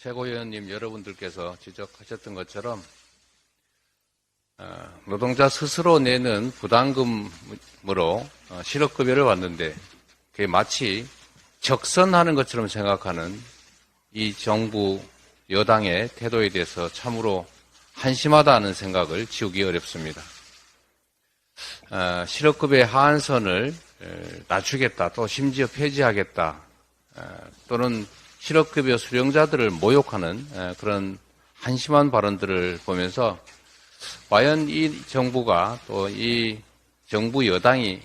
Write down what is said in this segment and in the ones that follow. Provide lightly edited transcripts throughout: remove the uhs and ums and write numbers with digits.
최고위원님 여러분들께서 지적하셨던 것처럼 노동자 스스로 내는 부담금으로 실업급여를 받는데 그게 마치 적선하는 것처럼 생각하는 이 정부 여당의 태도에 대해서 참으로 한심하다는 생각을 지우기 어렵습니다. 실업급여의 하한선을 낮추겠다, 또 심지어 폐지하겠다, 또는 실업급여 수령자들을 모욕하는 그런 한심한 발언들을 보면서 과연 이 정부가 또 이 정부 여당이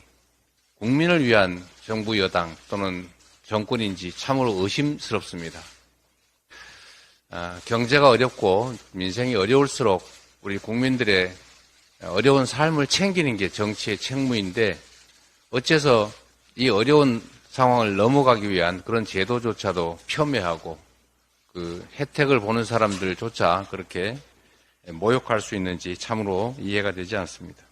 국민을 위한 정부 여당 또는 정권인지 참으로 의심스럽습니다. 경제가 어렵고 민생이 어려울수록 우리 국민들의 어려운 삶을 챙기는 게 정치의 책무인데 어째서 이 어려운 상황을 넘어가기 위한 그런 제도조차도 폄훼하고 그 혜택을 보는 사람들조차 그렇게 모욕할 수 있는지 참으로 이해가 되지 않습니다.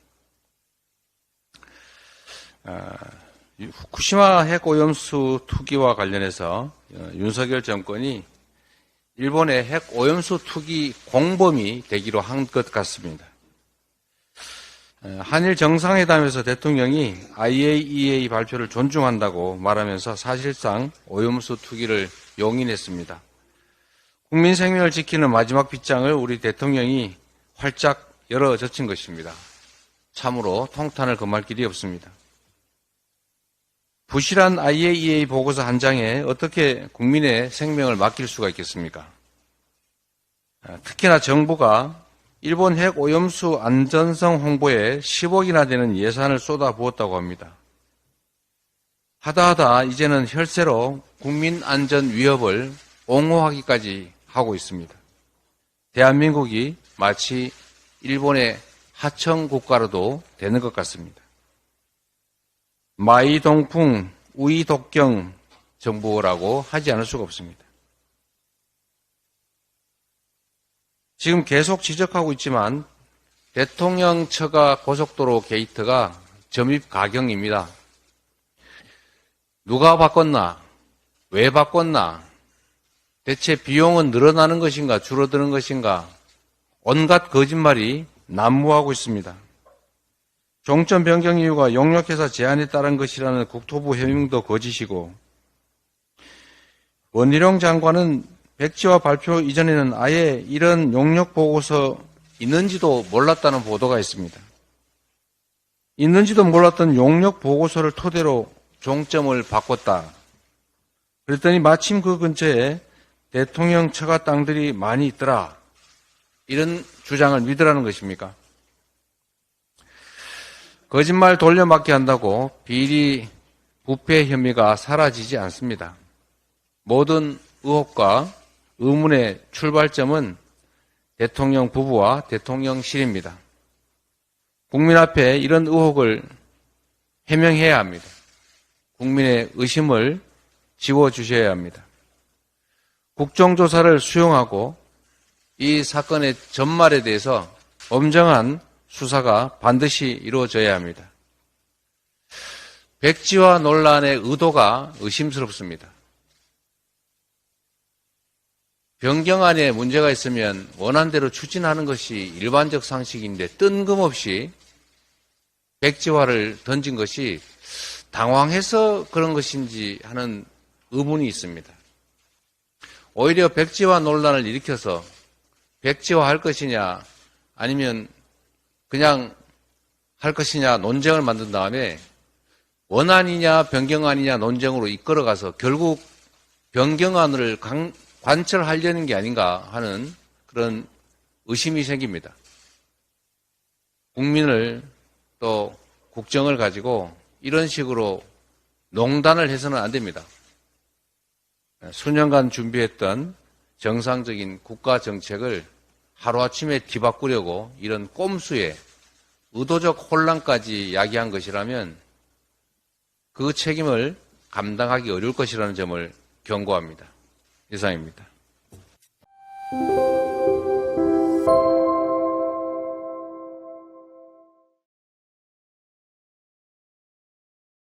후쿠시마 핵오염수 투기와 관련해서 윤석열 정권이 일본의 핵오염수 투기 공범이 되기로 한 것 같습니다. 한일 정상회담에서 대통령이 IAEA 발표를 존중한다고 말하면서 사실상 오염수 투기를 용인했습니다. 국민 생명을 지키는 마지막 빗장을 우리 대통령이 활짝 열어젖힌 것입니다. 참으로 통탄을 금할 길이 없습니다. 부실한 IAEA 보고서 한 장에 어떻게 국민의 생명을 맡길 수가 있겠습니까? 특히나 정부가 일본 핵 오염수 안전성 홍보에 10억이나 되는 예산을 쏟아부었다고 합니다. 하다하다 이제는 혈세로 국민 안전 위협을 옹호하기까지 하고 있습니다. 대한민국이 마치 일본의 하청 국가로도 되는 것 같습니다. 마이동풍, 우이독경 정부라고 하지 않을 수가 없습니다. 지금 계속 지적하고 있지만 대통령 처가 고속도로 게이트가 점입 가경입니다. 누가 바꿨나? 왜 바꿨나? 대체 비용은 늘어나는 것인가? 줄어드는 것인가? 온갖 거짓말이 난무하고 있습니다. 종점 변경 이유가 용역회사 제안에 따른 것이라는 국토부 해명도 거짓이고 원희룡 장관은 백지화 발표 이전에는 아예 이런 용역 보고서 있는지도 몰랐다는 보도가 있습니다. 있는지도 몰랐던 용역 보고서를 토대로 종점을 바꿨다. 그랬더니 마침 그 근처에 대통령 처가 땅들이 많이 있더라. 이런 주장을 믿으라는 것입니까? 거짓말 돌려막기 한다고 비리 부패 혐의가 사라지지 않습니다. 모든 의혹과 의문의 출발점은 대통령 부부와 대통령실입니다. 국민 앞에 이런 의혹을 해명해야 합니다. 국민의 의심을 지워주셔야 합니다. 국정조사를 수용하고 이 사건의 전말에 대해서 엄정한 수사가 반드시 이루어져야 합니다. 백지화 논란의 의도가 의심스럽습니다. 변경안에 문제가 있으면 원안대로 추진하는 것이 일반적 상식인데 뜬금없이 백지화를 던진 것이 당황해서 그런 것인지 하는 의문이 있습니다. 오히려 백지화 논란을 일으켜서 백지화할 것이냐 아니면 그냥 할 것이냐 논쟁을 만든 다음에 원안이냐 변경안이냐 논쟁으로 이끌어가서 결국 변경안을 관철하려는 게 아닌가 하는 그런 의심이 생깁니다. 국민을 또 국정을 가지고 이런 식으로 농단을 해서는 안 됩니다. 수년간 준비했던 정상적인 국가 정책을 하루아침에 뒤바꾸려고 이런 꼼수에 의도적 혼란까지 야기한 것이라면 그 책임을 감당하기 어려울 것이라는 점을 경고합니다. 이상입니다.